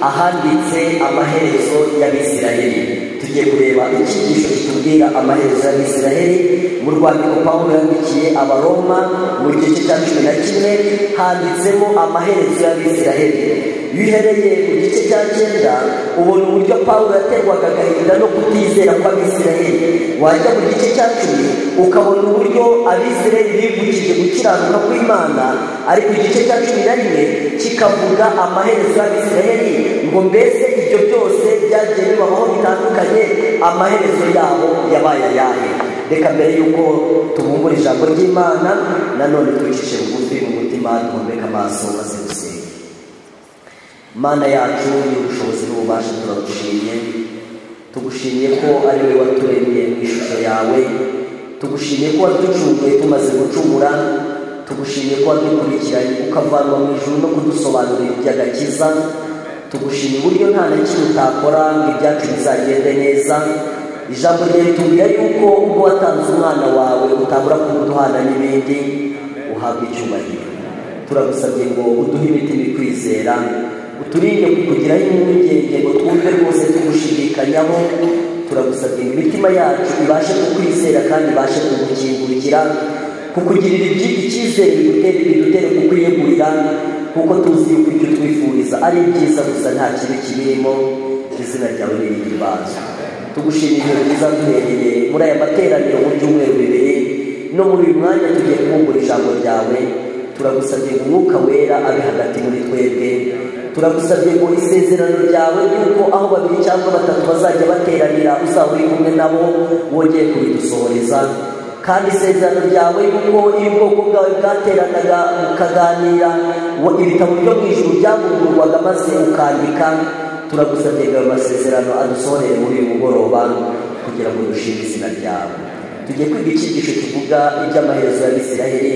ahanditse amaherezo y'Abisiraheli. Tugiye kureba icyigisho kitubwira amaherezo y'Abisiraheli mu rwandiko Pawulo yandikiye Abaroma mu gice cya 11 handitsemo amaherezo y'Abisiraheli. Iyo uhereye mu gice cya 9 ubona uburyo Pawulo yaterwaga agahinda no kutizera kw'Abisiraheli. Wajya mu gice cya 10 ukabona uburyo Abisiraheli bivukije gukiranuka kw'Imana, ariko igice cya 11 kikavuga amaherezo y'Abisiraheli ngo mbese ibyo byose byagiye bibaho bitandukanye, amaherezo yabo yabaye ayahe. Reka mbere yuko tubumbura ijambo ry'Imana nanone twicishe bugufi mu mutima, duhumeka amaso maze dusenge. Mana yacu y'ubushobozi n'ububasha turagushimiye, tugushimiye ko ari wowe waturemye mu ishusho yawe, tugushimiye ko waducunguye tumaze gucumura, tugushimiye ko wadukurikiranye ukavanwa mu ijuru no kudusobanurira iby'agakiza, tugushimiye uburyo nta na kimwe utakora ngo ibyacu bizagende neza. Ijambo ryawe ritubwira yuko ubwo watanze umwana wawe utabura kumuduhana n'ibindi. Uhabwe icyubahiro. Turagusabye ngo uduhe imitima ikwizera, uturinde kukugiraho impungenge ngo twumve rwose tugushidikanyaho. Turagusabye ngo imitima yacu ibashe kukwizera kandi ibashe kugukingurikira, kukugirira icyizere bidutere kukwiyegurira, kuko tuzi yuko ibyo twifuriza ari byiza gusa nta kibi kibirimo. Izina ryawe nirihimbazwe. Tugushimira ibintu byiza duhereye muri aya materaniro mu byumweru bibiri no muri uyu mwanya tugiye kubumbura ijambo ryawe. Turagusabye ngo umwuka wera abe hagati muri twebwe. Turagusabye ngo isezerano ryawe yuko aho 2 cyangwa 3 bazajya bateranira uzaba uri kumwe nabo wongeye kubidusohoreza, kandi isezerano ryawe yuko iyo ubwoko bwawe bwateranaga ukaganira ibitabo byo mu ijuru byavugurwaga maze ukandika. Turagusabye ngo amasezerano adusohorere muri uyu mugoroba kugira ngo dushime izina ryawe. Tugiye kwiga icyigisho kivuga iby'amaherezo y'Abisiraheli.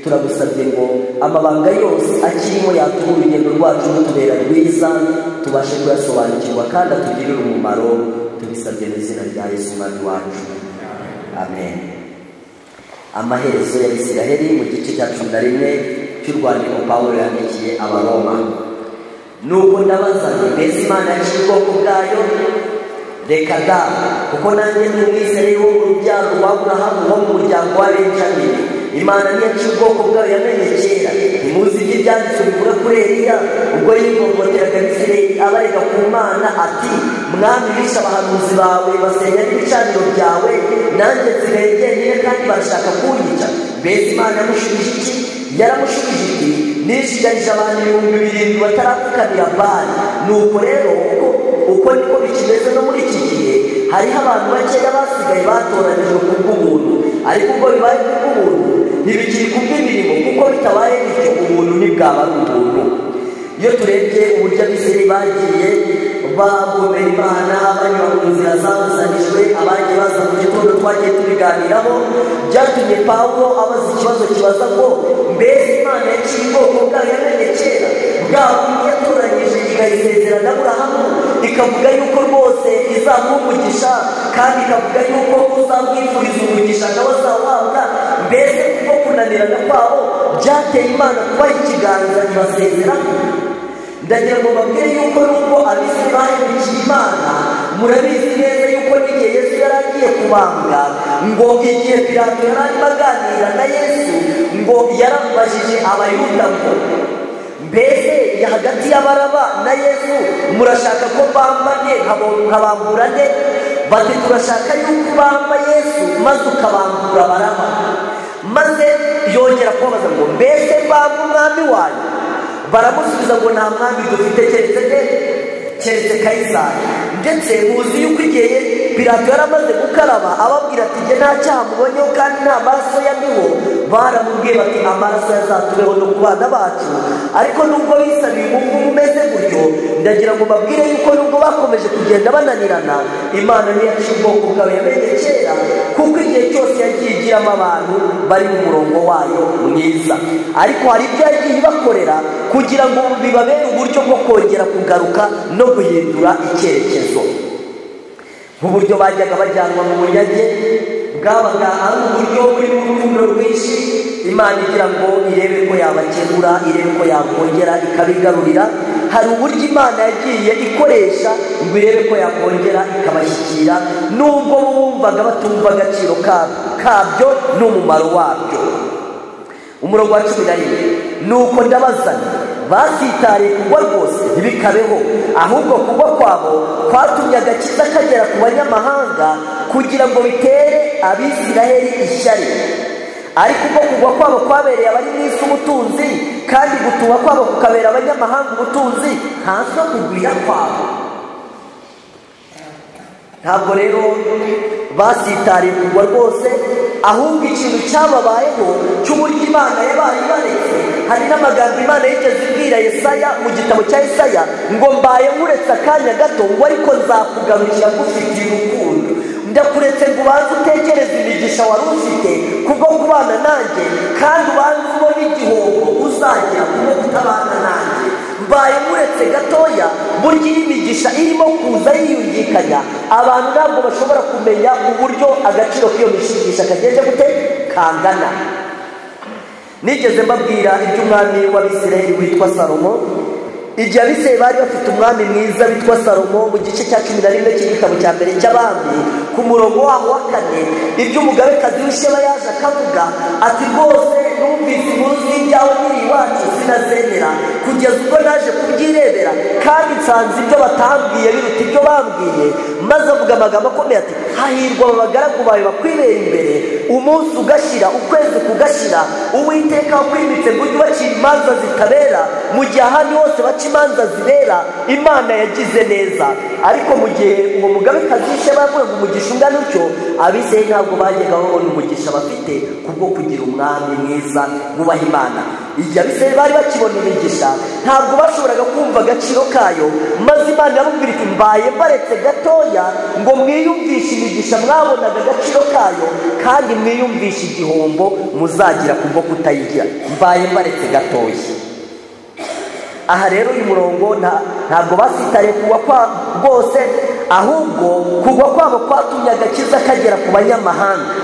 Turagusabye ngo amabanga yose akirimo yatuma urugendo rwacu rutubera rwiza, tubashe kuyasobanukirwa kandi atugirire umumaro. Tubisabye mu izina rya Yesu umwami wacu, amen. Amaherezo y'Abisiraheli mu gice cya 11 cy'urwandiko Pawulo yandikiye Abaroma. Nuko ndabaza nti mbese Imana yaciye ubwoko bwayo? Reka da, kuko nanjye ndi umwisirayeli wo mu rubyaro rwa Aburahamu wo mu muryango wa Benjamini. Imana ntiyaciye ubwoko bwayo yamenye kera. Ntimuzi ibyo ibyanditswe bivuga kuri Eliya ubwo yivovoteraga Abisirayeli abarega ku Mana ati, mwami bishe abahanuzi bawe basenya n'ibicaniro byawe, nanjye nsigaye jyenyine kandi barashaka kunyica. Mbese Imana yamushubije iki? Yaramushubije iti, nishigarije abantu 7,000 batarapfukamira Bali. Nuko rero uko niko bikimeze no muri iki gihe. Hariho abantu bakeya basigaye batoranijwe kubw'ubuntu, ariko ubwo bibaye kubw'ubuntu ntibikiri kubw'imirimo, kuko bitabaye bityo ubuntu ntibwaba ari ubuntu. Iyo turebye uburyo Abisirayeli bagiye bagomera Imana banyura mu nzira zabuzanijwe, abagiye baza mu gitondo twagiye tubiganiraho, byatumye Pawulo abaza ikibazo kibaza ngo mbese Imana yaciye ubwoko bwayo yamenye kera? Bwabo yatoranyije ikayisezerana na Aburahamu, ikavuga yuko rwose izamuha umugisha, kandi ikavuga yuko uzamwifuriza umugisha nawe azawuhabwa. Mbese kuko kunanirana kwabo byateye Imana kubaha ikiganza ibasezeraho? Ndagira ngo mbabwire yuko nubwo Abisirayeli bahemukiye Imana, murabizi neza yuko n'igihe Yesu yari agiye kubambwa, ngo igihe Pilato yari arimo aganira na Yesu, ngo yaramubajije Abayuda ngo mbese hagati y'Abaraba na Yesu murashaka ko bambane nkabambura nde? Bati turashaka yuko bamba Yesu maze ukabambura Baraba. Maze yongera kubabaza ngo mbese bamba umwami wanyu? Baramusubiza ngo nta mwami dufite keretse Kayisari. Ndetse muzi yuko igihe Pilato yaramaze gukaraba ababwira ati njye nta cyaha mubonyeho kandi nta maraso yamiho, baramubwiye bati amaraso yazatubeho no ku bana bacu. Ariko nubwo bisabiye umuvumo umeze gutyo, ndagira ngo mbabwire yuko nubwo bakomeje kugenda bananirana, Imana ntiyaciye ubwoko bwawe yamenye kera, kuko igihe cyose yagiye igiramo abantu bari mu murongo wayo mwiza. Ariko hari ibyo yagiye ibakorera kugira ngo bibabere uburyo bwo kongera kugaruka no guhindura icyerekezo. Nk'uburyo bajyaga bajyanwa mu bunyage, bwabaga ari uburyo burimo urukundo rwinshi, Imana igira ngo irebe ko yabakemura, irebe ko yakongera ikabigarurira, hari uburyo Imana yagiye ikoresha ngo irebe ko yakongera ikabashyikira nubwo bumvaga batumva agaciro kabyo n'umumaro wabyo. Umurongo wa 11, nuko ndabazana basitariye kugwa rwose ntibikabeho, ahubwo kugwa kwabo kwatumye agakiza kagera ku banyamahanga kugira ngo bitere Abisiraheli ishyari. Ariko ubwo kugwa kwabo kwabereye abari mu isi ubutunzi, kandi gutuba kwabo kukabera abanyamahanga ubutunzi, ntazo kugwira kwabo. Ntabwo rero basitariye kugwa rwose, ahubwo ikintu cyababayeho cy'uburyo Imana yabaye ibaretse. Hari n'amagambo Imana yigeze ibwira Yesaya mu gitabo cya Yesaya ngo mbaye nkuretse akanya gato, ngo ariko nzakugarukira ngufitiye urukundo. Ndakuretse ngo ubanze utekereze imigisha wari ufite kubwo kubana nanjye, kandi ubanze ubone igihombo uzagira kubwo kutabana nanjye. Mbaye nkuretse gatoya, burya imigisha irimo kuza yiyungikanya, abantu ntabwo bashobora kumenya uburyo agaciro k'iyo mishingisha kagenze gute kangana. Nigeze mbabwira iby'umwami w'Abisirayeli witwa Salomo. Igihe Abisirayeli bari bafite umwami mwiza witwa Salomo, mu gice cya 11 cy'igitabo cya mbere cy'Abami ku murongo waho wa 4, iby'umugabekazi w'Isheba yaje akavuga ati rwose numvise inkuru z'ibyawe nkiri iwacu sinazemera, kugeza ubwo naje kubyirebera, kandi nsanze ibyo batambwiye biruta ibyo bambwiye. Maze avuga amagambo akomeye ati hahirwa abagaragu bawe bakwibera imbere, umunsi ugashira ukwezi kugashira, Uwiteka wakwimitse ngo ujye ubacira imanza zitabera, mu gihe ahandi hose baca imanza zibera. Imana yagize neza. Ariko mu gihe uwo mugabekazi w'Isheba yavuga ngo umugisha ungana utyo, Abisirayeli ntabwo bajyaga babona umugisha bafite kubwo kugira umwami mwiza wubaha Imana. Igihe Abisirayeli bari bakibona imigisha, ntabwo bashoboraga kumva agaciro kayo. Maze Imana yababwira iti mbaye mbaretse gatoya ngo mwiyumvishe imigisha mwabonaga agaciro kayo, kandi mwiyumvishe igihombo muzagira kubwo kutayigira. Mbaye mbaretse gatoya. Aha rero uyu murongo ntabwo basitariye kugwa kwa rwose, ahubwo kugwa kwabo kwatumye agakiza kagera ku banyamahanga.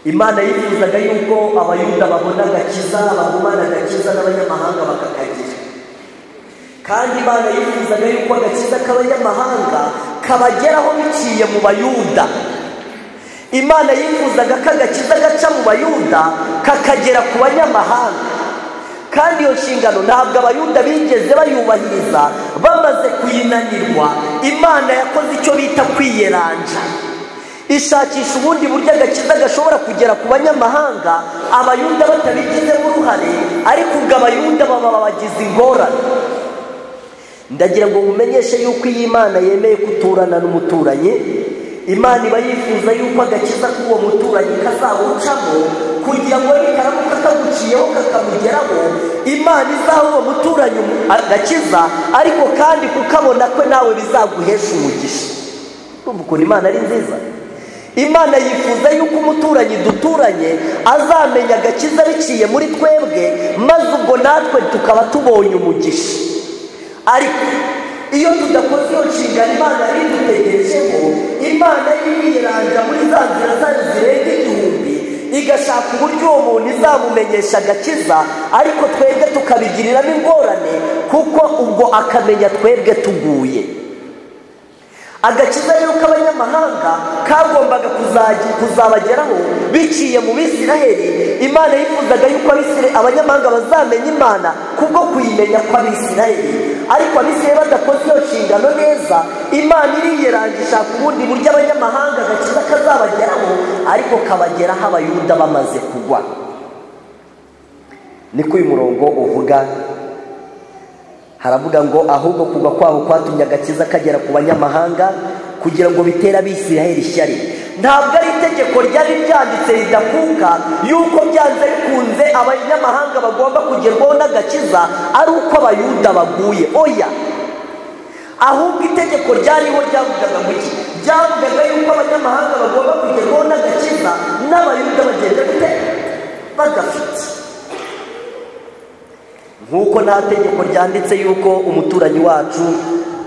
Imana yifuzaga yuko abayuda babona agakiza, bagumana agakiza, n'abanyamahanga bakakagira. Kandi Imana yifuzaga yuko agakiza k'abanyamahanga kabageraho biciye mu bayuda. Imana yifuzaga ko agakiza gaca mu bayuda kakagera ku banyamahanga. Kandi iyo nshingano ntabwo abayuda bigeze bayubahiriza. Bamaze kuyinanirwa, Imana yakoze icyo bita kwiyeranja, ishakisha ubundi buryo agakiza gashobora kugera ku banyamahanga, abayuda batabigizemo uruhare, ariko ubwo abayuda baba bagize ingorane. Ndagira ngo mumenyeshe yuko iyi Imana yemeye kuturana n'umuturanyi, Imana iba yifuza yuko agakiza k'uwo muturanyi kazawucamo, kugira ngo nikaramuka kaguciyeho kakamugeraho, Imana izaha uwo muturanyi agakiza, ariko kandi kukabona kwe nawe bizaguhesha umugisha. Urumva ukuntu Imana ari nziza. Imana yifuza yuko umuturanyi duturanye azamenya agakiza biciye muri twebwe, maze ubwo natwe tukaba tubonye umugisha. Ariko iyo tudakoze iyo nshingano Imana yari idutegerejeho, Imana yiranja muri za nzira zayo zirenga 1000, igashaka uburyo uwo muntu izamumenyesha agakiza, ariko twebwe tukabigiriramo ingorane, kuko ubwo akamenya twebwe tuguye. Agakiza rero k'abanyamahanga kagombaga kuzabageraho biciye mu Bisiraheli. Imana yifuzaga yuko abanyamahanga bazamenya Imana kubwo kuyimenya kw'Abisiraheli, ariko Abisiraheli badakoze iyo nshingano neza, Imana iriyeranje ishaka ubundi buryo abanyamahanga agakiza kazabageraho, ariko kabageraho abayuda bamaze kugwa. Niko uyu murongo uvuga. Haravuga ngo ahubwo kugwa kwabo kwatumye agakiza kagera ku banyamahanga kugira ngo bitere Abisiraheli ishyari. Ntabwo ari itegeko ryari ryanditse ridakuka yuko byanze bikunze abanyamahanga bagomba kugerwaho n'agakiza ari uko abayuda baguye. Oya, ahubwo itegeko ryariho ryavugaga ngo iki? Ryavugaga yuko abanyamahanga bagomba kugerwaho n'agakiza, n'abayuda bagenda gute bagafite. Nk'uko nta tegeko ryanditse yuko umuturanyi wacu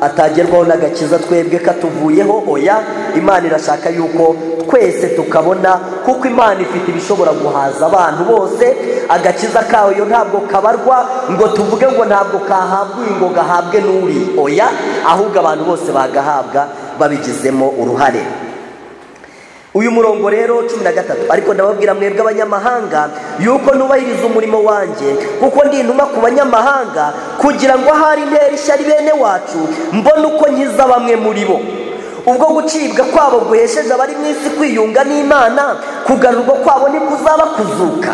atagerwaho n'agakiza twebwe katuvuyeho. Oya, Imana irashaka yuko twese tukabona, kuko Imana ifite ibishobora guhaza abantu bose. Agakiza kayo ntabwo kabarwa ngo tuvuge ngo ntabwo kahabwa ngo gahabwe n'uri. Oya, ahubwo abantu bose bagahabwa babigizemo uruhare. Uyu murongo rero 13, ariko ndababwira mwebwe abanyamahanga yuko nubahiriza umurimo wanjye, kuko ndi intumwa ku banyamahanga, kugira ngo ahari intera ishyari bene wacu mbone uko nkiza bamwe muri bo. Ubwo gucibwa kwabo guhesheje abari mu isi kwiyunga n'Imana, kugarurwa kwabo nikuzaba kuzuka.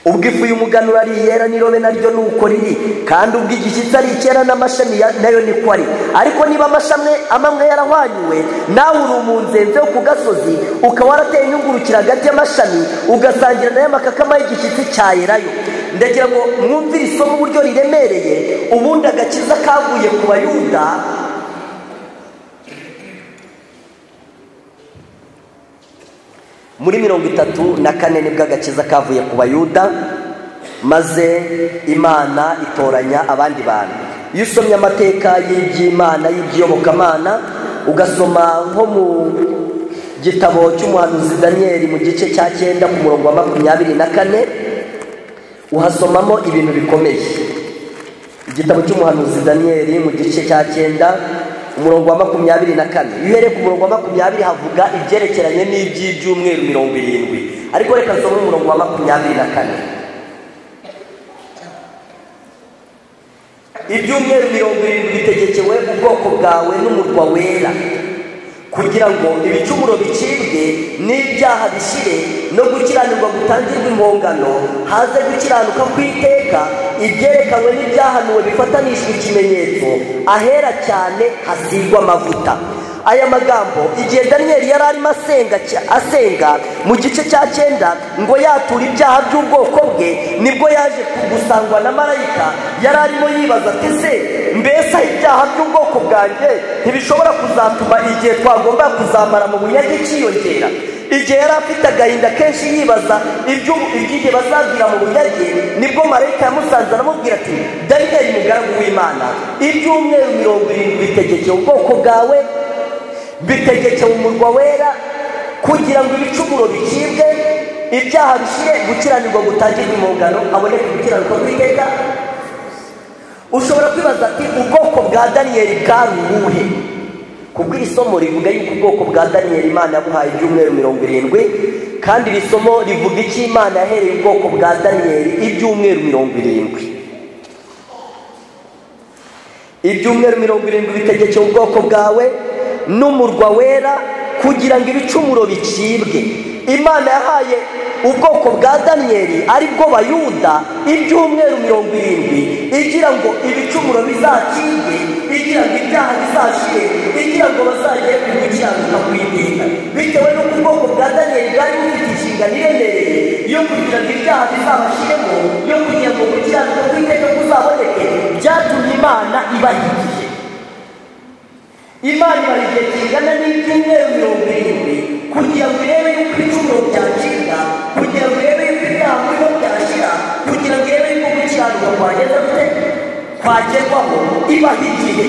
Ubwo ifu y'umuganura ari iyera n'irobe naryo nuko riri, kandi ubwo igishyitsi ari icyera n'amashami nayo niko ari. Ariko niba amashami amwe yarahwanyuwe, nawe uri umunzenze wo ku gasozi, ukaba warateye inyungurukira hagati y'amashami, ugasangira nayo amakakama y'igishyitsi cyayerayo. Ndagira ngo mwumvire isomo uburyo riremereye. Ubundi agakiza kavuye ku Bayuda, muri 34 nibwo agakiza kavuye ku Bayuda, maze Imana itoranya abandi bantu. Iyo usomye amateka y'iby'Imana y'iby'iyobokamana, ugasoma nko mu gitabo cy'umuhanuzi Daniyeli mu gice cya 9 ku murongo wa 24, uhasomamo ibintu bikomeye. Igitabo cy'umuhanuzi Daniyeli mu gice cya 9 umurongo wa 24. Uhereye ku murongo wa 20 havuga ibyerekeranye n'iby'ibyumweru 70, ariko reka nsome umurongo wa 24. Ibyumweru 70 bitegekewe ubwoko bwawe n'umurwa wera, kugira ngo ibicumuro bicibwe n'ibyaha bishire, no gukiranirwa gutangirwa impongano, haze gukiranuka kw'iteka, ibyerekanwe n'ibyahanuwe bifatanishwa ikimenyetso, ahera cyane hasigwa amavuta. Aya magambo igihe Daniyeli yari arimo asenga mu gice cya 9 ngo yatura ibyaha by'ubwoko bwe, nibwo yaje gusangwa na marayika. Yari arimo yibaza ati se mbese ibyaha by'ubwoko bwanjye ntibishobora kuzatuma igihe twagomba kuzamara mu bunyage cyiyongera? Igihe yari afite agahinda kenshi yibaza iby'igihe bazagira mu bunyage, nibwo marayika yamusanze aramubwira ati, Daniyeli mugaragu w'Imana, ibyumweru 70 bitegekeye ubwoko bwawe, bitegekeye umurwa wera, kugira ngo ibicumuro bicibwe, ibyaha bishire, gukiranirwa gutangirwa impongano, haboneke gukiranuka kw'iteka. Ushobora kwibaza ati ubwoko bwa Daniyeli bwari ubuhe? Kubwo iri somo rivuga yuko ubwoko bwa Daniyeli Imana yabuhaye ibyumweru 70, kandi iri somo rivuga iki Imana yahereye ubwoko bwa Daniyeli ibyumweru 70. Ibyumweru 70 bitegekeye ubwoko bwawe n'umurwa wera, kugira ngo ibicumuro bicibwe. Imana yahaye ubwoko bwa Daniyeli ari bwo Bayuda ibyumweru 70, igira ngo ibicumuro bizacibwe, igira ngo ibyaha bizashire, igira ngo bazagere ku gukiranuka kw'iteka. Bitewe n'uko ubwoko bwa Daniyeli bwari bufite inshingano iremereye yo kugira ngo ibyaha bizabashiremo, yo kugira ngo gukiranuka kw'iteka kuzaboneke, byatumye Imana ibahigiye. Imana ibaha igihe kingana n'ibyumweru 70 kugira ngo irebe yuko ibicumuro byacibwa, kugira ngo irebe yuko ibyaha muri bo byashira, kugira ngo irebe yuko gukiranuka kwageza gute kwagerwaho. Ibaha igihe.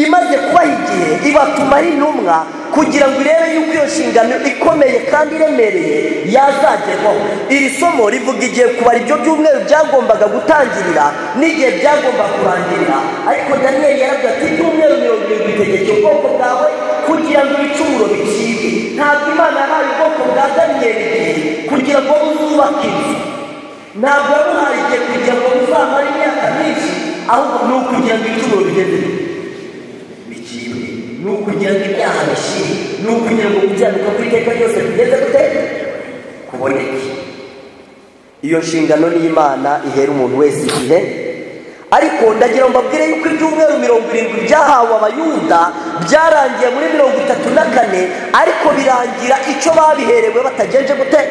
Imaze kubaha igihe, ibatuma ari intumwa kugira ngo irebe yuko iyo nshingano ikomeye kandi iremereye yazagerwaho. Iri somo rivuga igihe kubara ibyo byumweru byagombaga gutangirira n'igihe byagomba kurangirira. Ariko Daniyeli yarabwira ati ibyumweru 70 bitegekeye ubwoko bwawe, kugira ngo ibicumuro bicibwe. Ntabwo Imana yahaye ubwoko bwa Daniyeli igihe kugira ngo buzubake inzu, ntabwo yabuhaye igihe kugira ngo buzamare imyaka myinshi, ahubwo ni ukugira ngo ibicumuro bigeze bicibwe, ni ukugira ngo ibyaha bishire, ni ukugira ngo gukiranuka kw'iteka ryose bigeze gute kuboneke. Iyo nshingano n'Imana ihera umuntu wese igihe. Ariko ndagira ngo mbabwire yuko ibyumweru 70 byahawe Abayuda byarangiye muri 34, ariko birangira icyo babiherewe batagenje gute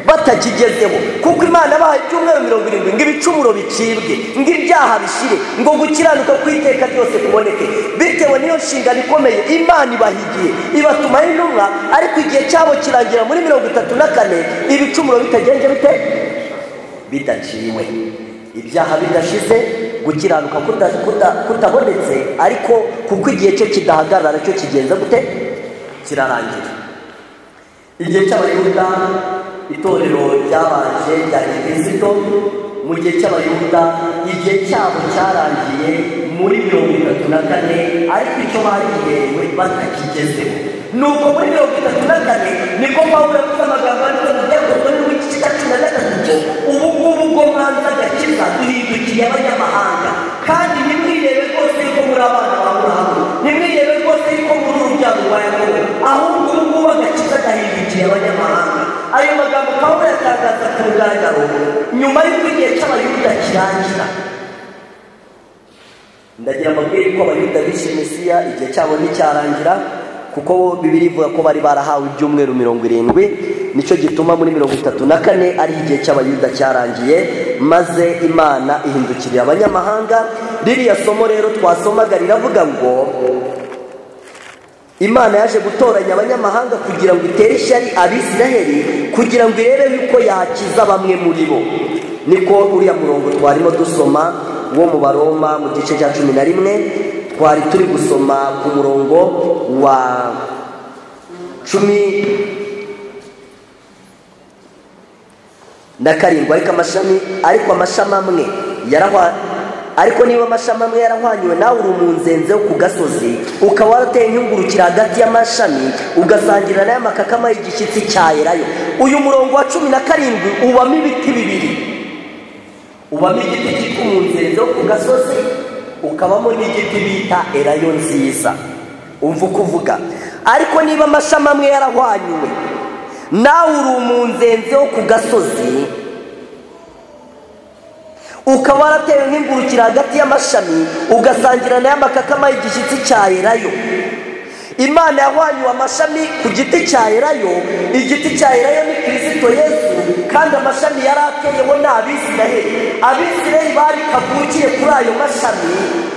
batakigezeho. Kuko Imana yabahaye ibyumweru 70 ngo ibicumuro bicibwe, ngo ibyaha bishire, ngo gukiranuka kw'iteka ryose kuboneke. Bitewe n'iyo nshingano ikomeye Imana ibahigiye, ibatuma intumwa, ariko igihe cyabo kirangira muri 34 ibicumuro bitagenje bite bidaciwe, ibyaha bidashize, gukiranuka kutabonetse, ariko kuko igihe cyo kidahagarara cyo kigenza gute? Kirarangira. Igihe cy'abayuda itorero ryabanje rya Gikristo, mu gihe cy'abayuda igihe cyabo cyarangiye muri 34, ariko icyo bagiye batakigezeho. Nuko muri 34 niko Pawulo yavuze amagambo ariko byakozwe n'iki cya 13, ubu ngubu bwo mwanza gakiza duhindukiye abanyamahanga, kandi nimwirebe rwose yuko muri abana ba Aburahamu, nimwirebe rwose yuko muri urubyaro rwa Yakobo, ahubwo ubu ngubu agakiza gahindukiye abanyamahanga. Ayo magambo Pawulo yatangaza ku mugaragaro nyuma y'uko igihe cy'abayuda kirangira. Ndagira amabwire ko abayuda bishe Mesiya igihe cyabo nticyarangira, kuko Bibiliya ivuga ko bari barahawe ibyumweru 70. Nicyo gituma muri 34 ari igihe cy'abayuda cyarangiye, maze Imana ihindukirira abanyamahanga. Ririya somo rero twasomaga riravuga ngo Imana yaje gutoranya abanyamahanga kugira ngo itere ishyari Abisiraheli, kugira ngo irebe yuko yakiza bamwe muri bo. Niko uriya murongo twarimo dusoma wo mu Baroma mu gice cya 11, twari turi gusoma ku murongo wa 17, ariko amashami amwe ariko niba amashami amwe yarahwanyuwe, nawe uri umunzenze wo ku gasozi, ukaba warateye nk'ingurukira hagati y'amashami, ugasangira nayo amakakama y'igishyitsi cya Elayo. Uyu murongo wa 17 ubamo ibiti bibiri, ubamo igiti cyitwa umunzenze wo ku gasozi, ukabamo n'igiti bita Elayo nziza. Umva uko uvuga. Ariko niba amashami amwe yarahwanyuwe, nawe uri umunzenze wo ku gasozi, ukaba waratewe nk'ingurukira hagati y'amashami, ugasangira nayo amakakama y'igishyitsi cya Elayo. Imana yahwanyuwe amashami ku giti cya Elayo. Igiti cya Elayo ni Kristo Yesu, kandi amashami yari ateyeho ni Abisiraheli. Abisiraheli bari kavukire kuri ayo mashami,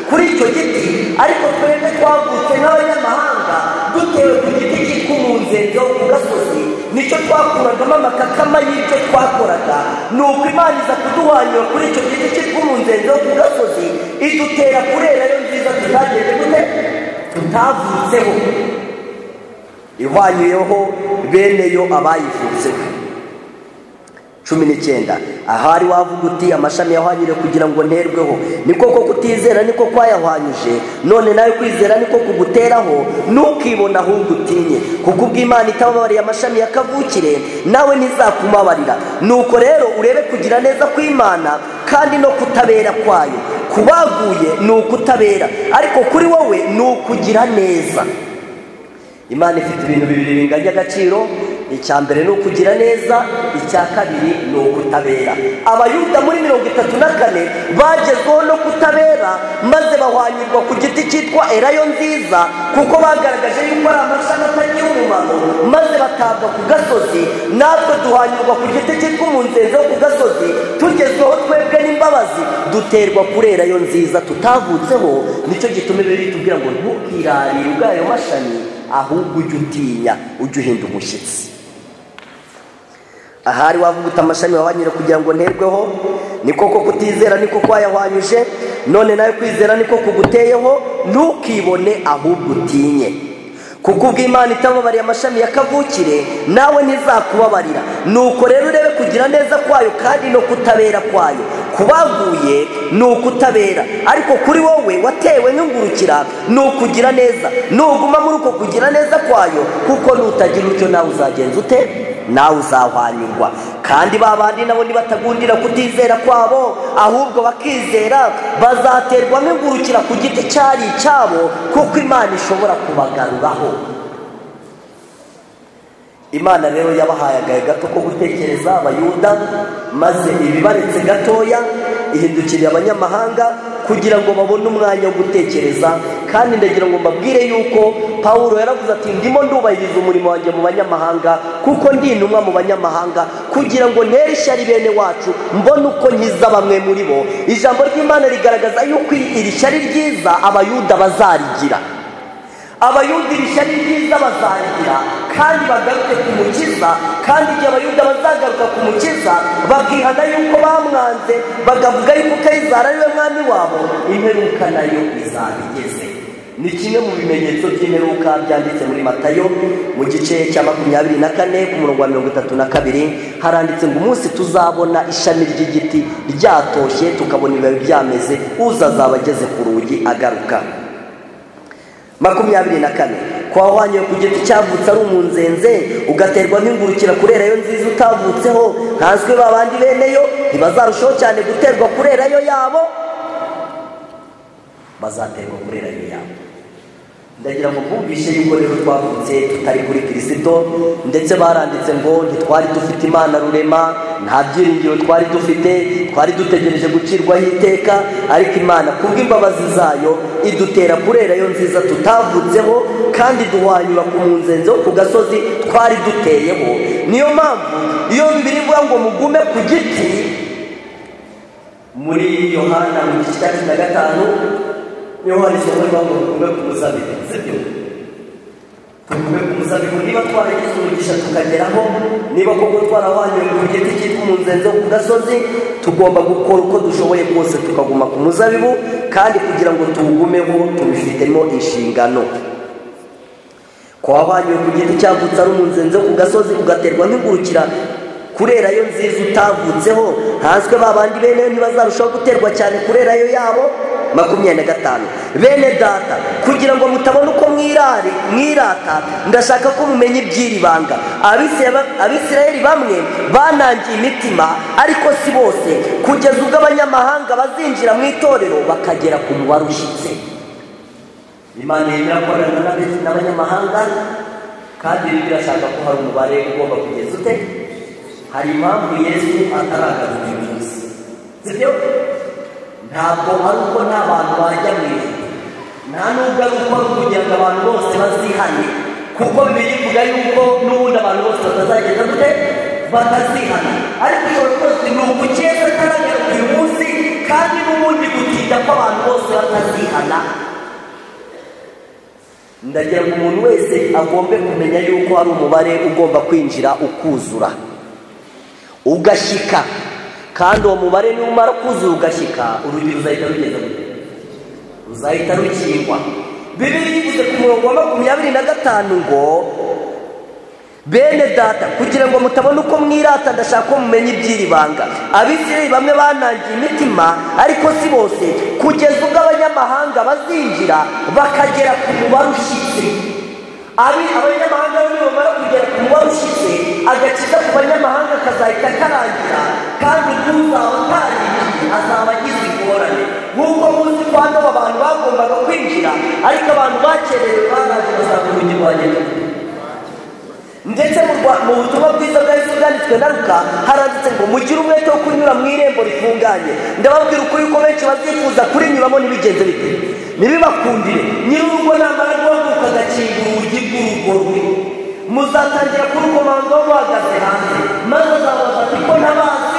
kuri icyo giti, ariko twebwe twavutse nk'abanyamahanga dutewe ku giti cyitwa umunzenze wo ku gasozi. Nicyo twakuragamo amakakama y'ibyo twakoraga. Nuko Imana iza kuduhwanyura kuri icyo giti cyitwa umunzenze wo ku gasozi, idutera kuri Elayo nziza tutagenze gute? Tutavutseho. Ihwanyuyeho bene yo abayivutseho. 19. Ahari wavuga uti amashami yahwanyuriwe kugira ngo nterweho. Niko ko kutizera niko kwayahwanyuje, none nawe kwizera niko kuguteraho. Ntukibona ahubwo utinye, kuko ubw'Imana itababariye amashami yakavukire, nawe ntizakumabarira. Nuko rero urebe kugira neza kw'Imana kandi no kutabera kwayo. Kubaguye ni ukutabera, ariko kuri wowe ni ukugira neza. Imana ifite ibintu bibiri binganya agaciro. Icya mbere ni ukugira neza, icya kabiri ni ukutabera. Abayuda muri 34 bagezweho no kutabera, maze bahwanyurwa ku giti cyitwa Elayo nziza, kuko bagaragaje yuko ari amashami atagira umumaro, maze batabwa ku gasozi. Natwe duhanyurwa ku giti cyitwa umunzenze wo ku gasozi, tugezweho twebwe n'imbabazi, duterwa kuri Elayo nziza tutavutseho. Nicyo gituma Bibiliya itubwira ngo ntukirarire ubwayo mashami, ahubwo ujye utinya, ujye uhinda umushyitsi. Ahari wavuga uti amashami wahwanyure kugira ngo nterweho, niko ko kutizera niko kwayahwanyuje, none nawe kwizera niko kuguteyeho. Ntukibone ahubwo utinye, kuko ubw'Imana itababariye amashami yakavukire, nawe ntizakubabarira. Nuko rero urebe kugira neza kwayo kandi no kutabera kwayo. Kubaguye ni ukutabera, ariko kuri wowe watewe nk'ingurukira ni ukugira neza. Nuguma muri uko kugira neza kwayo, kuko nutagira utyo nawe uzagenza ute? Nawe uzahwanyurwa. Kandi babandi nabo nibatagundira kutizera kwabo, ahubwo bakizera, bazaterwa nk'ingurukira ku giti cyari icyabo, kuko Imana ishobora kubagaruraho. Imana rero yabahaye agahe gato ko gutekereza Abayuda, maze ibibaretse gatoya ihindukiriye abanyamahanga kugira ngo babone umwanya wo gutekereza. Kandi ndagira ngo mbabwire yuko Pawulo yaravuze ati ndimo ndubahiriza umurimo wanjye mu banyamahanga, kuko ndi intumwa mu banyamahanga, kugira ngo ntere ishyari bene wacu, mbone uko nkiza bamwe muri bo. Ijambo ry'Imana rigaragaza yuko iri shyari ryiza Abayuda bazarigira. Abayuda iri shyari ryiza bazarigira, kandi bagaruke ku Mukiza. Kandi igihe Abayuda bazagaruka ku Mukiza, bakihana yuko bamwanze, bakavuga yuko Kayizari ariwe mwami wabo imperuka nayo izaba igeze. Ni kimwe mu bimenyetso by'imperuka byanditse muri Matayo mu gice cya 24 ku murongo wa 32 haranditse ngo umunsi tuzabona ishami ry'igiti ryatoshye tukabona ibibabi byameze uzazaba ageze ku rugi agaruka. 24 kwahwanye ku giti cyavutse ari umunzenze ugaterwa n'ingurukira kurerayo nziza utavutseho ntazwe babandi beneyo ntibazarushaho cyane guterwa kurerayo yabo bazaterwa kurerayo yabo. Ndagira ngo bumvishe yuko rero twavutse tutari kuri Kristo ndetse baranditse ngo ntitwari dufite Imana rurema nta byiringiro twari dufite twari dutegereje gucirwaho iteka ariko Imana kubw'imbabazi zayo idutera kurerayo nziza tutavutseho kandi duhwanyura ku munzenze ku gasozi twari duteyeho. Niyo mpamvu iyo Bibiliya ivuga ngo mugume ku giti muri Yohana mu gice cya 15 niyo handitseho ngo mugume ku muzabibu. Sibyo? Tugume ku muzabibu niba twaragize umugisha tukageraho, niba koko twarahwanyuye ku giti cyitwa umunzenze ku gasozi, tugomba gukora uko dushoboye kose tukaguma ku muzabibu kandi kugira ngo tuwugumeho tubifitemo inshingano. Ko wahwanyuye ku giti cyavutse ari umunzenze ku gasozi ugaterwa n'ingurukira kurerayo nziza utavutseho hazwe babandi beneyo ntibazarushaho guterwa cyane kurerayo yabo. 25 bene data kugira ngo mutabona uko mwirata ndashaka ko mumenye iby'iri banga. Abisirayeli bamwe banangiye imitima ariko si bose kugeza ubwo abanyamahanga bazinjira mu itorero bakagera ku mubare ushyitse. Imana irakorana n'abanyamahanga kandi birashaka ko hari umubare ugomba kugeza ute. Hari impamvu Yesu ataragaruka uyu munsi. Sibyo? Ntabwo ari uko nta bantu bajya mu ijuru, nta nubwo ari uko kugira ngo abantu bose bazihane, kuko Bibiliya ivuga yuko n'ubundi abantu bose batazagenda gute batazihana. Ariko ushobora rwose ni umukeza ataragaruka uyu munsi kandi n'ubundi gutinda ko abantu bose batazihana. Ndagira ngo umuntu wese agombe kumenya yuko hari umubare ugomba kwinjira ukuzura ugashyika, kandi uwo mubare numara kuzura ugashyika urugi ruzahita rugeza gute ruzahita rukingwa. Bibiliya ivuze ku murongo wa 25 ngo bene data kugira ngo mutabona uko mwirata ndashaka ko mumenye iby'iri banga. Abisirayeli bamwe banangiye imitima ariko si bose kugeza ubwo abanyamahanga bazinjira bakagera ku mubare ushyitse. Abanyamahanga nibo bamara kugera ku mubare ushyitse agakiza ku banyamahanga kazahita karangira kandi uzaba utarinjiye azaba agize ingorane. Nk'uko muzi ko hano abantu bagombaga kwinjira ariko abantu bakerewe baraje basanga urugi rwagenda. Ndetse mu butumwa bwiza bwa Yesu bwanditswe na Luka haranditse ngo mugire umwete wo kunyura mu irembo rifunganye. Ndababwira ukuri ko benshi bazifuza kurinyuramo ntibigenze bite ntibibakundire. Nyir'urugo namara guhaguruka agakingura urugi rw'urugo rwe muzatangira kurukomanga muhagaze hanze maze azabaza ati ko ntabazi.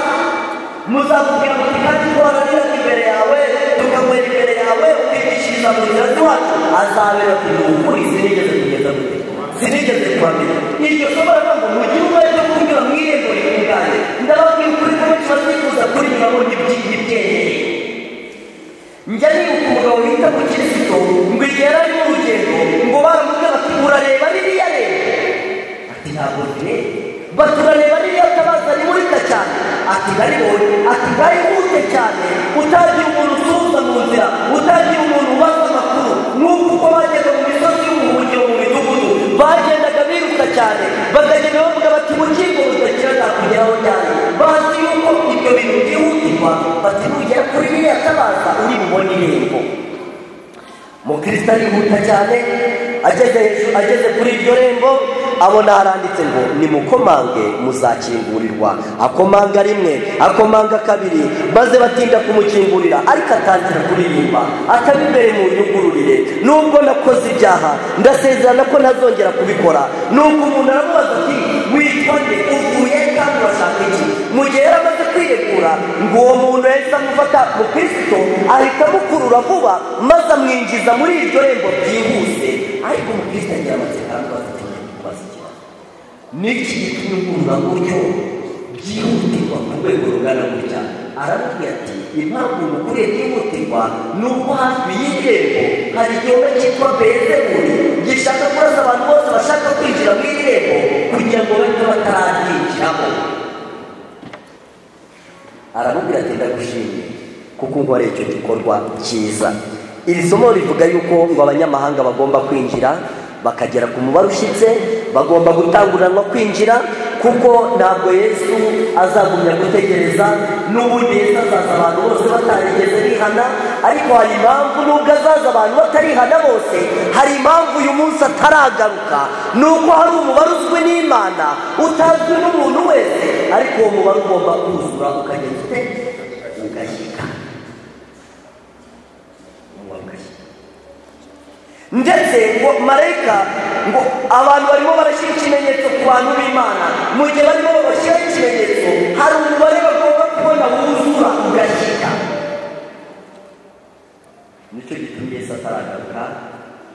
Muzamubwira muti kandi twarariraga imbere yawe tukanywera imbere yawe ukigishiriza mu nzira z'iwacu. Azabera ati ni ukuri sinigeze kugeza gute sinigeze kuhamenya. Iryo somo riravuga ngo mugire umwete wo kunyura mu irembo rifunganye. Ndababwira ukuri ko benshi bazifuza kurinyuramo ntibyemereye. Njya nibuka umugabo wita mu Kristo ngo igihe yari ari mu rugendo ngo baramubwira bati urareba ririya rembo? Ati ntabwo ndireba. Baturareba ririya tabaza rimurika cyane? Ati ndaribonye. Ati bwayihute cyane utagira umuntu usuhuza mu nzira utagira umuntu ubaza amakuru. Nk'uko uko bagenda mu misozi y'ubuhungiro mu midugudu bagendaga biruka cyane bakagenda bavuga bati ubugingo budakira nzakugeraho cyane. Bazi yuko ibyo bintu byihutirwa bati nugera kuri ririya tabaza uri bubone irembo. Mukristo arihuta cyane ageze kuri iryo rembo abona haranditse ngo nimukomange muzakingurirwa. Akomanga rimwe akomanga kabiri maze batinda kumukingurira ariko atangira kuririmba atari imbere mu nyugururire nubwo nakoze ibyaha ndasezerana ko ntazongera kubikora. Nubwo umuntu aramubaza ati witwa nde uvuye kandi urashaka iki? Mu gihe yari amaze kwiregura ngo uwo muntu yahise amufata mu Kristo ahita amukurura vuba maze amwinjiza muri iryo rembo byihuse. Ariko mu Kristo agira amatsiko aramubaza ati niki gitumye ngurura gutyo byihutirwa ku rwego rungana gutya. Arababwira ati impamvu mukuriye byihutirwa ni uko hafi y'irembo hari igihome cyitwa Belizebuli gishaka kurasa abantu bose bashaka kwinjira mu irembo kugira ngo bajye batararyinjiramo. Aramubwira ati ndagushimiye kuko nkora icyo gikorwa cyiza. Iri somo rivuga yuko ngo abanyamahanga bagomba kwinjira bakagera ku mubare ushyitse, bagomba gutanguranwa kwinjira kuko ntabwo Yesu azagumya gutegereza. N'ubundi Yesu azaza abantu bose batarigeze bihana, ariko hari impamvu nubwo azaza abantu batarihana bose, hari impamvu uyu munsi ataragaruka. ni uko hari umubare uzwi n'Imana utazwi n'umuntu wese, ariko uwo mubare ugomba kuzura ukagenda ute ugashyika. Ndetse ngo marayika ngo abantu barimo barashyira ikimenyetso ku bantu b'Imana, mu gihe barimo bashyira ikimenyetso hari umubare bagomba kubona wuzura ugashyika. Nicyo gitumye Yesu ataragaruka,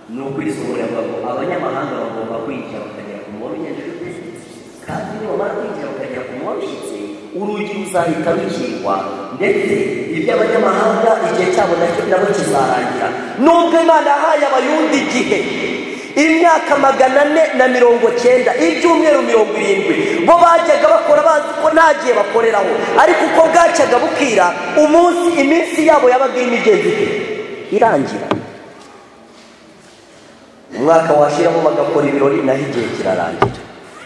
ni ukwisohora ngo abanyamahanga bagomba kwinjira bakagera ku mubare unyejejwe, kandi nibamara kwinjira bakagera ku mubare ushyitse urugi ruzahita rukingwa, ndetse iby'abanyamahanga igihe cyabo nabo kizarangira. Nubwo Imana yahaye Abayuda igihe imyaka 490, ibyumweru 70, bo bajyaga bakora bazi ko nta gihe bakoreraho, ariko uko bwacyaga bukira iminsi yabo yabaga imigenzi irangira. Umwaka washiramo bagakora ibirori, naho igihe kirarangira,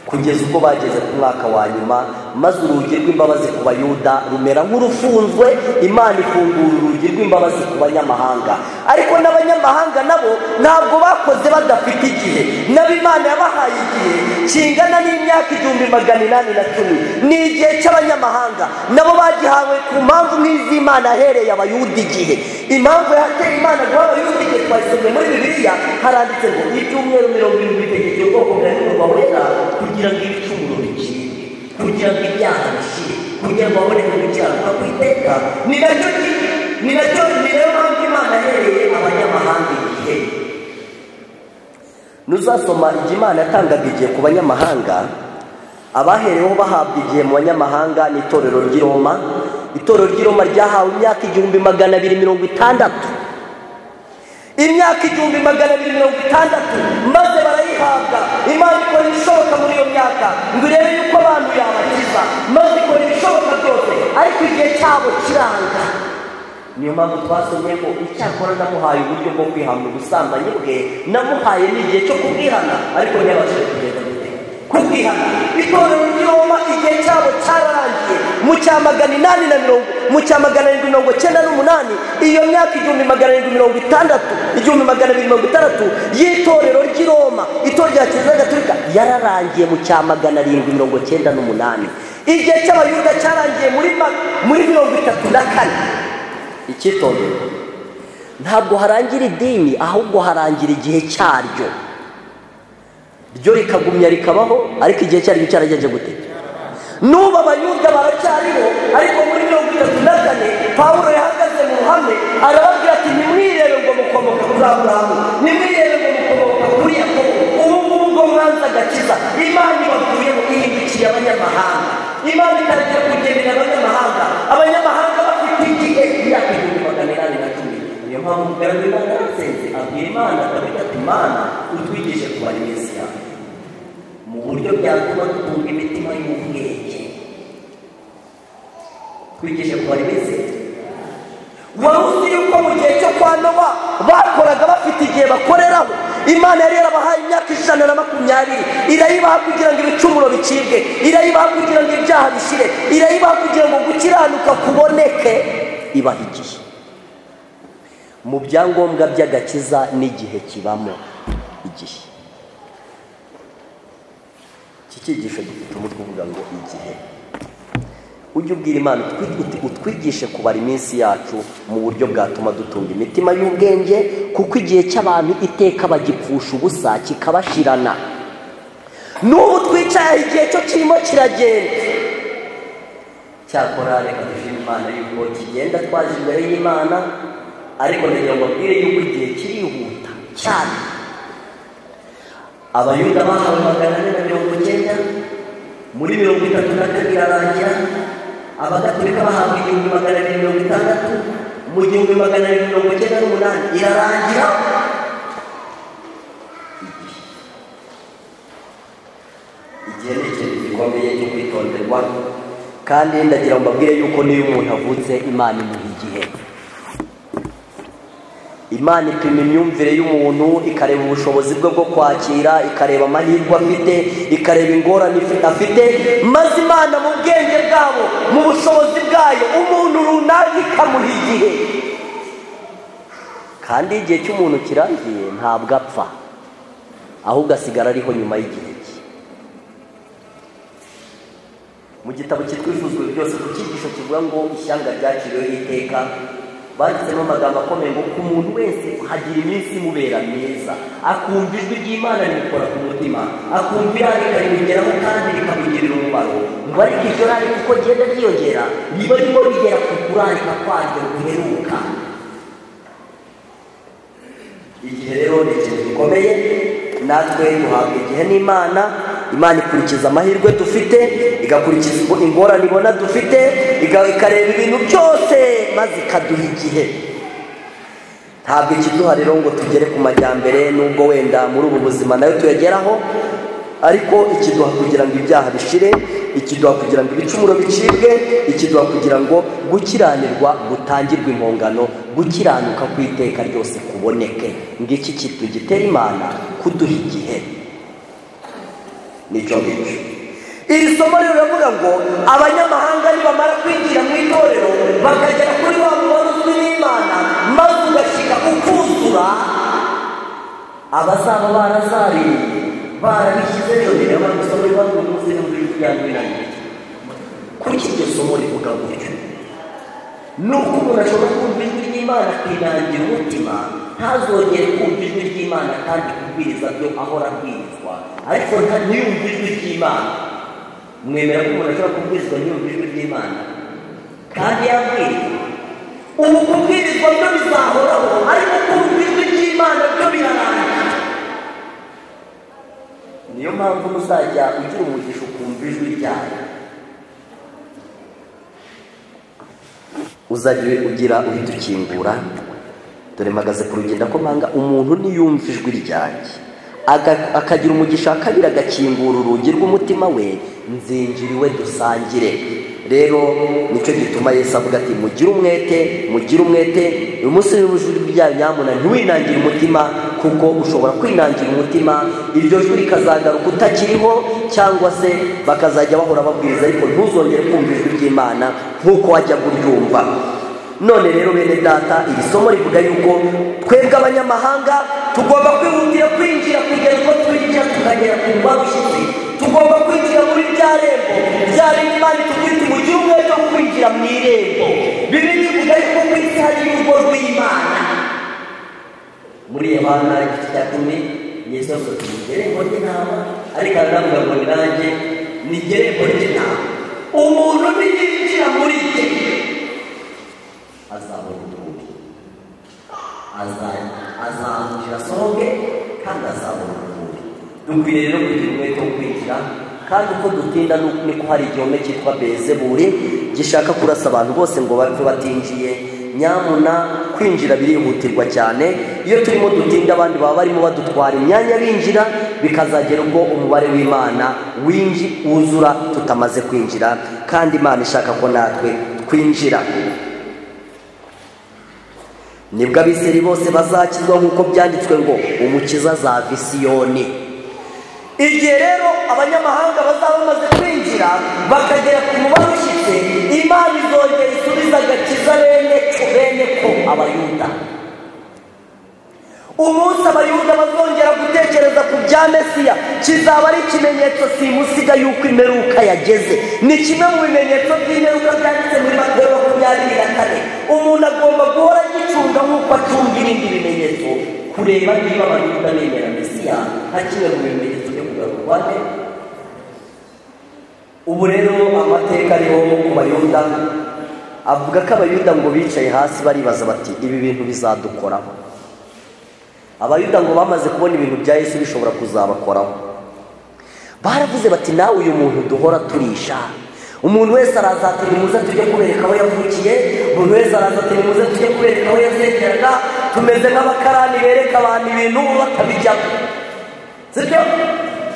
kugeza ubwo bageze ku mwaka wa nyuma, maze urugi rw'imbabazi ku Bayuda rumera nk'urufunzwe. Imana ifungura urugi rw'imbabazi ku banyamahanga, ariko n'abanyamahanga nabo ntabwo bakoze badafite igihe. nabo Imana yabahaye igihe kingana n'imyaka 1810. ni igihe cy'abanyamahanga, nabo bagihawe ku mpamvu nk'iz'Imana yahereye Abayuda igihe. Impamvu yateye Imana guha Abayuda igihe twasomye muri Bibiliya, haranditse ngo ibyumweru 70 bitegekeye ubwoko bwa Yehova wera kugira ngo ibicumuro bicire, kugira ngo ibyaha bishire, kugira ngo babone gukiranuka kw'iteka. ni nacyo rero mpamvu Imana yahereye abanyamahanga igihe. Nuzasoma igihe Imana yatangaga igihe ku banyamahanga, abahereweho bahabwa igihe mu banyamahanga ni itorero ry'i Roma. Itorero ry'i Roma ryahawe imyaka 1260, imyaka 1260, maze barayihabwa. Imana ikora ibishoboka muri iyo myaka ngo irebe yuko abantu yabakiza, maze ikora ibishoboka byose, ariko igihe cyabo kiranga. niyo mpamvu twasomye ko icyakora namuhaye uburyo bwo kwihana ubusambanyi bwe, namuhaye n'igihe cyo kubwihana, ariko ntiyabashije kugenda kubwihana. Itorero ry'i Roma igihe cyabo cyararangiye mu cya 798. iyo myaka 1760 y'itorero ry'i Roma, itorero rya Kiliziya Gatolika, yararangiye mu cya 798. igihe cy'Abayuda cyarangiye muri 34. Icyitondero, ntabwo harangira idini, ahubwo harangira igihe cyaryo. Ryo rikagumya rikabaho, ariko igihe cyaryo cyaragenze gute? N'ubu Abayuda baracyariho, ariko muri 34 Pawulo yahagaze mu ruhame arababwira ati nimwirebe ngo mukomoka kuri Aburahamu, nimwirebe ngo mukomoka kuri Yakobo, ubu ngubu ngo mwanze agakiza. Imana ibavuye mu ihindukiye abanyamahanga. Imana itangiye kugenera abanyamahanga, abanyamahanga bafite igihe imyaka 1810. niyo mpamvu mugaragu Imana yasenze abwira Imana akavuga ati Imana utwigishe kubara iminsi yawe mu buryo byatuma dutunga imitima y'ubwenge. Twigishe kubara iminsi. Wari uzi yuko mu gihe cyo kwa Nowa bakoraga bafite igihe bakoreraho? Imana yari yarabahaye imyaka 120, irayibaha kugira ngo ibicumuro bicibwe, irayibaha kugira ngo ibyaha bishire, irayibaha kugira ngo gukiranuka kuboneke. Ibaha igihe. Mu byangombwa by'agakiza n'igihe kibamo igihe. Iki cyigisho gifite umutwe uvuga ngo igihe. Ujye ubwira Imana utwigishe kubara iminsi yacu mu buryo bwatuma dutunga imitima y'ubwenge, kuko igihe cy'abantu iteka bagipfusha ubusa kikabashirana. N'ubu twicaye igihe cyo kirimo kiragenda. Cyakora reka dushime Imana yuko kigenda twaje imbere y'Imana, ariko ndagira ngo mbwire yuko igihe kirihuta cyane. Abayuda bahawe 490, muri 32 irarangira, abagatolika bahabwa 1260, mu 1298 irarangira. Igihe ni ikintu gikomeye cyo kwitonderwa, kandi ndagira ngo mbabwire yuko niyo umuntu avutse Imana imuha igihe. Imana ipima imyumvire y'umuntu, ikareba ubushobozi bwe bwo kwakira, ikareba amahirwe afite, ikareba ingorane afite, maze Imana mu bwenge bwabo, mu bushobozi bwayo, umuntu runaka ikamuha igihe. Kandi igihe cy'umuntu kirangiye ntabwo apfa, ahubwo asigara ariho nyuma y'igihe cye. Mu gitabo cyitwifuzwe byose, ku cyigisho kivuga ngo ishyanga ryaciriweho iteka, banditsemo amagambo akomeye ngo ku muntu wese hagira iminsi imubera myiza, akumva ijwi ry'Imana rimukora ku mutima, akumva irarika rimugeraho kandi rikamugirira umumaro. Ngo ariko iryo rarika uko rigenda ryiyongera, riba ririmo rigera ku kurarika kwaryo guheruka. Igihe rero ni ikintu gikomeye, natwe duhabwa igihe n'Imana. Imana ikurikiza amahirwe dufite, igakurikiza ingorane ibona dufite, ikareba ibintu byose maze ikaduha igihe. Ntabwo ikiduha rero ngo tugere ku majyambere, nubwo wenda muri ubu buzima nayo tuyageraho, ariko ikiduha kugira ngo ibyaha bishire, ikiduha kugira ngo ibicumuro bicibwe, ikiduha kugira ngo gukiranirwa gutangirwe impongano, gukiranuka kw'iteka ryose kuboneke. Ngiki kintu gitera Imana kuduha igihe. Nicyo ngicyo iri somo rero riravuga ngo abanyamahanga nibamara kwinjira mu itorero bakagera kuri wa mubano uzwi n'Imana, maze ugashyika ukuzura, abazaba barazariye barabishyize byongera bamusoma ibibazo umunsi n'umubiri kuyanduriranye. Kuri iryo somo rivuga gutyo, nuko umuntu ashobora kumva ijwi ry'Imana akinangira umutima, ntazongere kumva ijwi ry'Imana kandi kubwiriza byo ahora abwirizwa, ariko ntiyumve ijwi ry'Imana. Mwemera ko umuntu ashobora kubwirizwa ntiyumve ijwi ry'Imana kandi yabwirizwa? Ubu kubwirizwa byo bizahoraho, ariko kumva ijwi ry'Imana byo birarangira. Niyo mpamvu muzajya ugira umugisha ukumva ijwi ryayo, uzajya ugira uhita ukingura. Dore mpagaze ku rugendo akomanga, umuntu niyumva ijwi ryanjye akagira umugisha kabiri agakingura urugi rw'umutima we, nzinjira iwe dusangire. Rero nicyo gituma Yesu avuga ati mugire umwete, mugire umwete. Uyu munsi w'ijwi ryayo nyamuna ntiwinangire umutima, kuko ushobora kwinangira umutima, iryo jwi rikazagaruka utakiriho, cyangwa se bakazajya bahora babwiriza ariko ntuzongere kumva ijwi ry'Imana nk'uko wajya kuryumva. None rero bene data, iri somo rivuga yuko twebwe abanyamahanga tugomba kwihutira kwinjira kugera uko twinjira tukagera ku rwabushyitsi. Tugomba kwinjira muri rya rembo Imana itubwira mugire umwete wo kwinjira mu irembo. Bibiliya ivuga yuko ku isi hari urugo rw'Imana. Muri Yohana igice cya 10 Yesu avuga ati nigere ngo n'intama, ariko aravuga ngo nanjye nigere ngo n'intama. Umuntu niyinjira muri iki azabona urugi, azamujira asohoke kandi azabona urugi. Dukwiriye rero kugira umwete wo kwinjira, kandi uko dutinda niko hari igihome cyitwa Bezeburi gishaka kurasa abantu bose ngo bapfe batinjiye. Nyamuna kwinjira birihutirwa cyane. Iyo turimo dutinda, abandi baba barimo badutwara imyanya binjira, bikazagera ubwo umubare w'Imana wuzura tutamaze kwinjira, kandi Imana ishaka ko natwe twinjira. Nibwo abiseri bose bazakizwa nk'uko byanditswe ngo umukiza azava i Siyoni. Igihe rero abanyamahanga bazaba bamaze kwinjira bakagera ku mubare ushyitse, Imana izongera isubiza agakiza bene ko Abayuda. Umunsi Abayuda bazongera gutekereza ku bya Mesiya, kizaba ari ikimenyetso simusiga yuko imperuka yageze. Ni kimwe mu bimenyetso by'imperuka byanditse muri Matayo 24. Umuntu agomba guhora agicunga nk'uko acunga ibindi bimenyetso, kureba niba Abayuda bemera Mesiya nka kimwe mu bimenyetso byo kugaruka kwe. Ubu rero amateka ariho ku Bayuda avuga ko Abayuda ngo bicaye hasi baribaza bati ibi bintu bizadukoraho. Abayuda ngo bamaze kubona ibintu bya Yesu bishobora kuzabakoraho, baravuze bati nawe uyu muntu duhora turisha, umuntu wese araza ati nimuze tujye kubereka aho yavukiye, umuntu wese araza ati nimuze tujye kubereka aho yazengeraga, tumeze nk'abakarani bereka abantu ibintu batabijyamo, sibyo?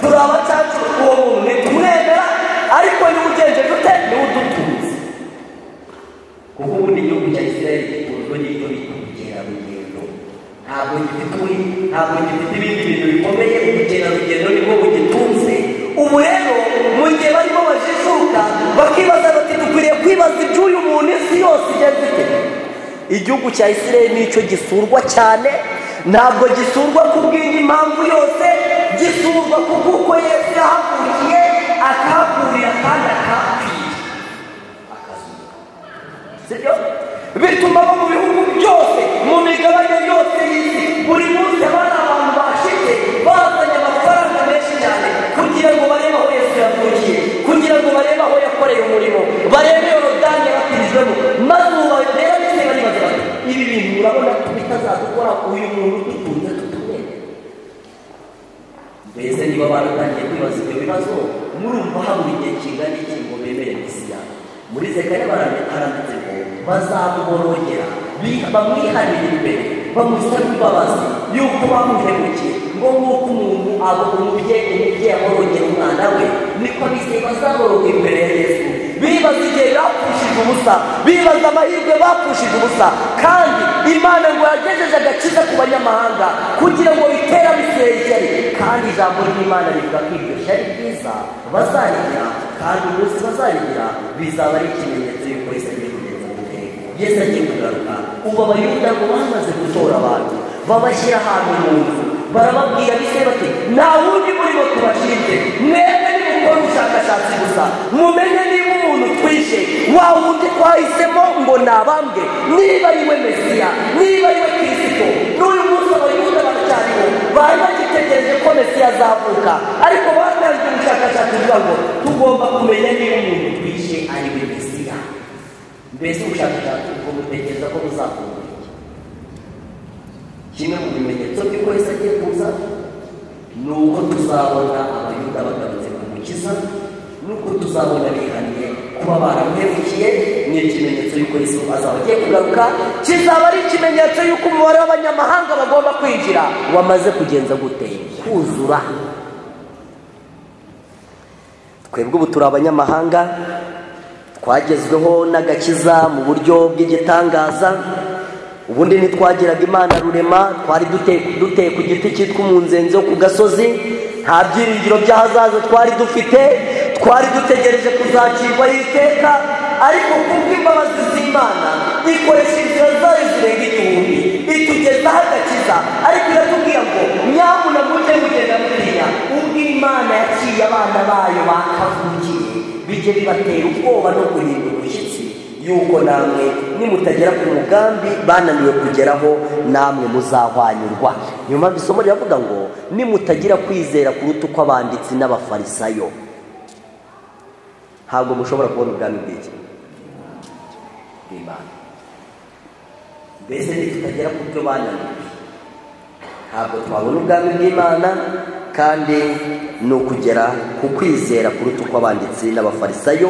turi abacacu, uwo muntu ntitumwemera, ariko niwe ugenjeje ute, niwe udutunze. kuko ubundi igihugu cya Isirayeli gitunzwe n'ibyo bita ubukerarugendo, ntabwo gifite ibindi bintu bikomeye. ubukerarugendo nibwo bugitunze. ubu rero mu gihe barimo bajijuka bakibaza bati dukwiriye kwibaza iby'uyu muntu isi yose igeze ite. igihugu cya Isirayeli nicyo gisurwa cyane, ntabwo gisurwa kubw'indi mpamvu yose, gisurwa kuko Yesu yahavukiye akahakurira kandi akahapfira akazuka, sibyo? bituma abo mu bihugu byose, mu migabane yose y'isi, buri munsi abari abantu bashize bazanye amafaranga menshi cyane kugira ngo barebe aho Yesu yavukiye, kugira ngo barebe aho yakoreye umurimo, barebe Yorodani yabatirijwemo, maze ubu bareba ndetse baribaza bati ibi bintu urabona ko bitazadukora uyu muntu dutunze tutumwemera. mbese niba baratangiye kwibaza ibyo bibazo, murumva habura igihe kingana iki ngo bemere Mesiya? muri Zekariya baranditse ngo bazamuborogera, bamwihanira imbere, bamusaba imbabazi yuko bamuhemukiye, ngo nk'uko umuntu umubyeyi aborogera umwana we, niko abiseye bazaboroga imbere ya Yesu. bibaza igihe bapfushije ubusa, bibaza amahirwe bapfushije ubusa, kandi Imana ngo yagejeje agakiza ku banyamahanga kugira ngo bitere abisirayeli ishyari, kandi ijambo ry'Imana rivuga ko iryo shyari ryiza bazarigira, kandi umunsi bazarigira bizaba ari ikimenyetso y'uko Yesu agiye kugeza mu gihe, Yesu agiye kugaruka. ubu abayuda ngo bamaze gutora abantu babashyira ahantu mu nzu, barababwira bise bati nta wundi murimo tubashinze, mwebwe nimukora ubushakashatsi gusa mumenye niba umuntu twishe wa wundi twahisemo ngo nabambwe, niba ari we Mesiya, niba ari we Kristo. n'uyu munsi abayuda baracyariho, bari bagitegereje ko Mesiya azavuka, ariko batangiye ubushakashatsi buvuga ngo tugomba kumenya niba umuntu twishe ari we Mesiya. mbese ubushakashatsi bwo gutekereza ko buzavuka kimwe mu bimenyetso by'uko Yesu agiye kuza ni uko tuzabona abayuda bagarutse ku Mukiza, nuko tuzabona bihaniye kuba baramuhemukiye. ni ikimenyetso y'uko Yesu azaba agiye kugaruka, kizaba ari ikimenyetso y'uko umubare w'abanyamahanga bagomba kwinjira wamaze kugenza gute, kuzura. twebwe ubu turi abanyamahanga, twagezweho n'agakiza mu buryo bw'igitangaza. ubundi ntitwagiraga Imana rurema, twari duteye ku giti cyitwa umunzenze wo ku gasozi, nta byiringiro by'ahazaza twari dufite, twari dutegereje kuzacirwaho iteka, ariko kubw'imbabazi z'Imana ikoresha inzira zayo zirenga igihumbi itugezaho agakiza. ariko iratubwira ngo nyabuna mujye mugenda mutinya, ubwo Imana yaciye abana bayo bakavukiye, bijye bibatera ubwoba no guhinda umushyitsi, yuko namwe nimutagera ku mugambi bananiwe kugeraho namwe muzahwanyurwa. niyo mpamvu isomo riravuga ngo nimutagira kwizera kuruta uko abanditsi n'abafarisayo, ntabwo mushobora kubona ubwami bw'Imana. mbese nitutagera ku byo bananiwe, ntabwo twabona ubwami bw'Imana, kandi ni ukugera ku kwizera kuruta uko abanditsi n'abafarisayo.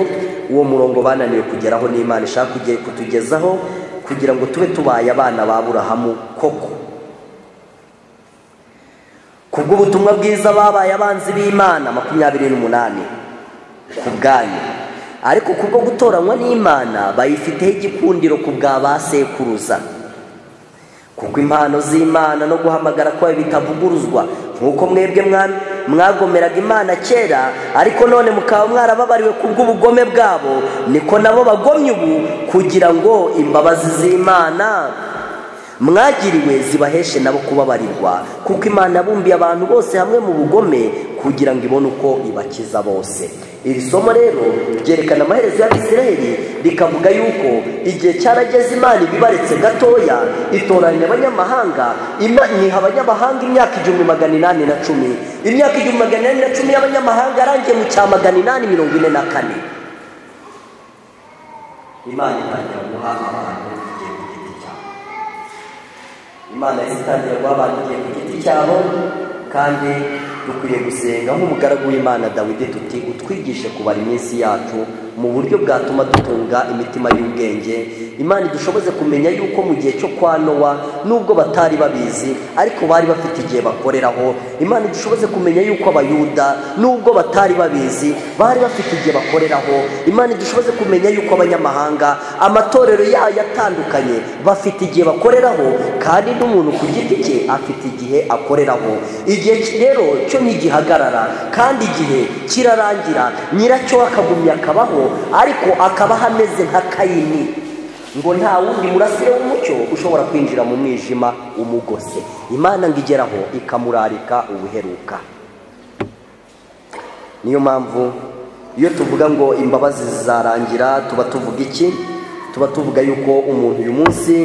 uwo murongo bananiwe kugeraho n'Imana ishaka kutugezaho, kugira ngo tube tubaye abana ba Aburahamu koko. kubw'ubutumwa bwiza babaye abanzi b'Imana 28 ku bwanyu, ariko kubwo gutoranywa n'Imana bayifiteho igikundiro ku bwa ba sekuruza. kuko impano z'Imana no guhamagara kwayo bitavuguruzwa, nk'uko mwebwe mwagomeraga Imana kera, ariko none mukaba mwarababariwe kubw'ubugome bwabo, niko nabo bagomye ubu, kugira ngo imbabazi z'Imana mwagiriwe zibaheshe nabo kubabarirwa. kuko Imana yabumbiye abantu bose hamwe mu bugome, kugira ngo ibone uko ibakiza bose. iri somo rero ryerekana amaherezo y'Abisirayeli, rikavuga yuko igihe cyarageze Imana ibibaretse gatoya, itoranya abanyamahanga, iha abanyamahanga imyaka 1810. imyaka 1810 y'abanyamahanga yarangiye mu cya 844. Imana itangira guha abantu igihe ku giti cyabo. Imana itangira guha abantu igihe ku giti cyabo, kandi dukwiriye gusenga nk'umugaragu w'Imana Dawidi tuti utwigishe kubara iminsi yacu mu buryo bwatuma dutunga imitima y'ubwenge. Imana idushoboze kumenya yuko mu gihe cyo kwa Nowa nubwo batari babizi ariko bari bafite igihe bakoreraho. Imana idushoboze kumenya yuko abayuda nubwo batari babizi bari bafite igihe bakoreraho. Imana idushoboze kumenya yuko abanyamahanga amatorero yayo atandukanye bafite igihe bakoreraho, kandi n'umuntu ku giti cye afite igihe akoreraho. Igihe rero cyo ntigihagarara kandi igihe kirarangira, nyiracyo akagumya akabaho ariko akabaho ameze nka Kayini, ngo nta wundi murasire w'umucyo ushobora kwinjira mu mwijima umugose. Imana ngo igeraho ikamurarika ubuheruka. Niyo mpamvu iyo tuvuga ngo imbabazi zizarangira tuba tuvuga iki? Tuba tuvuga yuko umuntu uyu munsi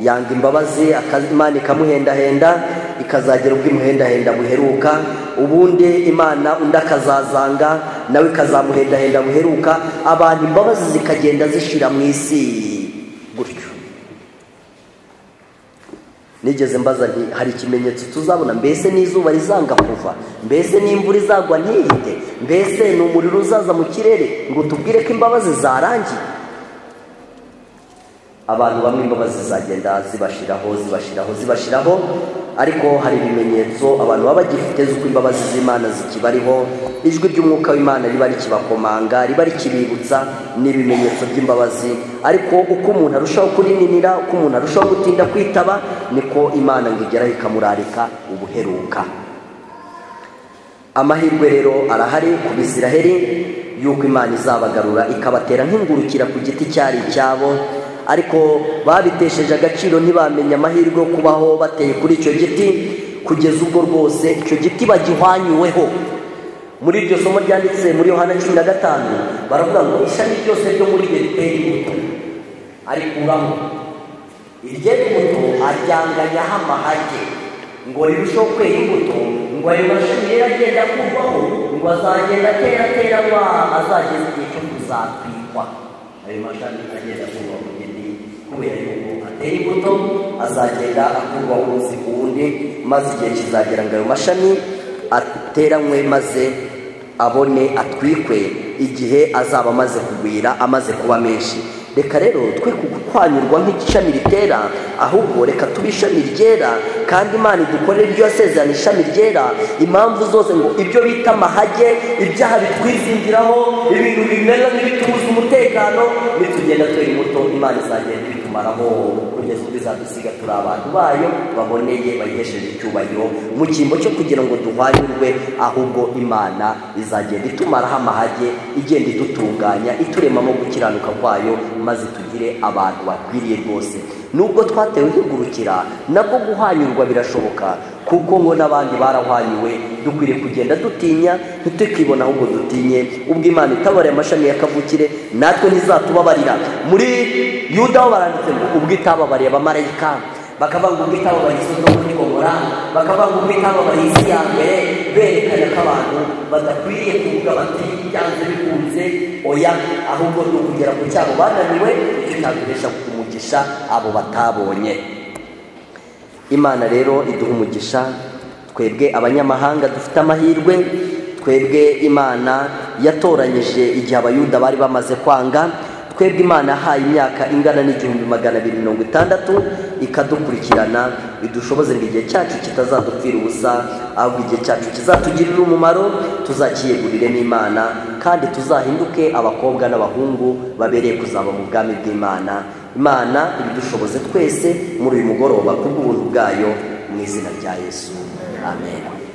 yanga imbabazi, Imana ikamuhendahenda, ikazagera ubwo imuhendahenda buheruka, ubundi Imana undi akazazanga nawe ikazamuhendahenda buheruka, abantu imbabazi zikagenda zishira mu isi gutyo. Nigeze mbaza nti hari ikimenyetso tuzabona? Mbese n'izuba rizanga kuva? Mbese n'imvura izagwa ntihite? Mbese ni umuriro uzaza mu kirere ngo tubwire ko imbabazi zarangiye? Abantu bamwe imbabazi zagenda zibashiraho, ariko hari ibimenyetso abantu baba bagifite z'uko imbabazi z'Imana zikibariho. Ijwi ry'umwuka w'Imana riba rikibakomanga, riba rikibibutsa n'ibimenyetso by'imbabazi. Ariko uko umuntu arushaho kurininira, uko umuntu arushaho gutinda kwitaba, niko Imana ngo igeraho ikamurarika ubuheruka. Amahirwe rero arahari ku Bisiraheli yuko Imana izabagarura ikabatera nk'ingurukira ku giti cyari icyabo, ariko babitesheje agaciro, ntibamenye amahirwe yo kubaho bateye kuri icyo giti, kugeza ubwo rwose icyo giti bagihwanyuweho. Muri iryo somo ryanditse muri Yohana 15 baravuga ngo ishami ryose ryo muri ryo ritera imbuto arikuramo, iryera imbuto aryanganyaho amahage ngo rirusheho kwera imbuto, ngo ayo mashami rero agenda akurwaho, ngo azagenda atera azageza igihe cyo kuzatwikwa. Ayo mashami agenda akurwaho kubera yuko atera imbuto, azagenda akurwaho umunsi ku wundi, maze igihe kizagera ngo ayo mashami ateranywe maze abone atwikwe igihe azaba amaze kugwira, amaze kuba menshi. Reka rero twe kukwanyurwa nk'ishami ritera, ahubwo reka tube ishami ryera, kandi Imana idukorera ibyo yasezeranye, ishami ryera. Impamvu zose ngo ibyo bita amahage, ibyaha bitwizingiraho, ibintu bimera n'ibitubuza umutekano, nitugenda twera imbuto Imana izagenda ibitumaraho kugeza ubwo izadusiga turi abantu bayo baboneye, bayihesheje icyubahiro mu cyimbo cyo kugira ngo duhwanyurwe. Ahubwo Imana izagenda itumaraho amahage, igenda idutunganya, ituremamo gukiranuka kwayo, maze tugire abantu bakwiriye rwose. Nubwo twatewe nk'igurukira, nabwo guhanyurwa birashoboka, kuko ngo n'abandi barahwanyuwe. Dukwiriye kugenda dutinya, ntitukibona ahubwo dutinye. Ubwo Imana itabariye amashami ya kavukire, natwe ntizatubabarira. Muri Yuda ho baranditse ngo ubwo itababariye abamarayika, bakavuga ngo ubwo itababariye Sodomu n'Igomora, bakavuga ngo ubwo itababariye isi ya mbere, berekana ko abantu badakwiriye kuvuga bati byanze bikunze, oya, ahubwo ni ukugera ku cyabo bananiwe, icyo cyaduhesha umugisha abo batabonye. Imana rero iduha umugisha, twebwe abanyamahanga dufite amahirwe, twebwe Imana yatoranyije igihe abayuda bari bamaze kwanga, twebwe Imana yahaye imyaka ingana n'260 ikadukurikirana, idushoboze ngo igihe cyacu kitazadupfira ubusa, ahubwo igihe cyacu kizatugirira umumaro, tuzakiyegurire n'Imana, kandi tuzahinduke abakobwa n'abahungu babereye kuzaba mu bwami bw'Imana. Imana ibidushoboze twese muri uyu mugoroba kubw'ubuntu bwayo, mu izina rya Yesu, amen.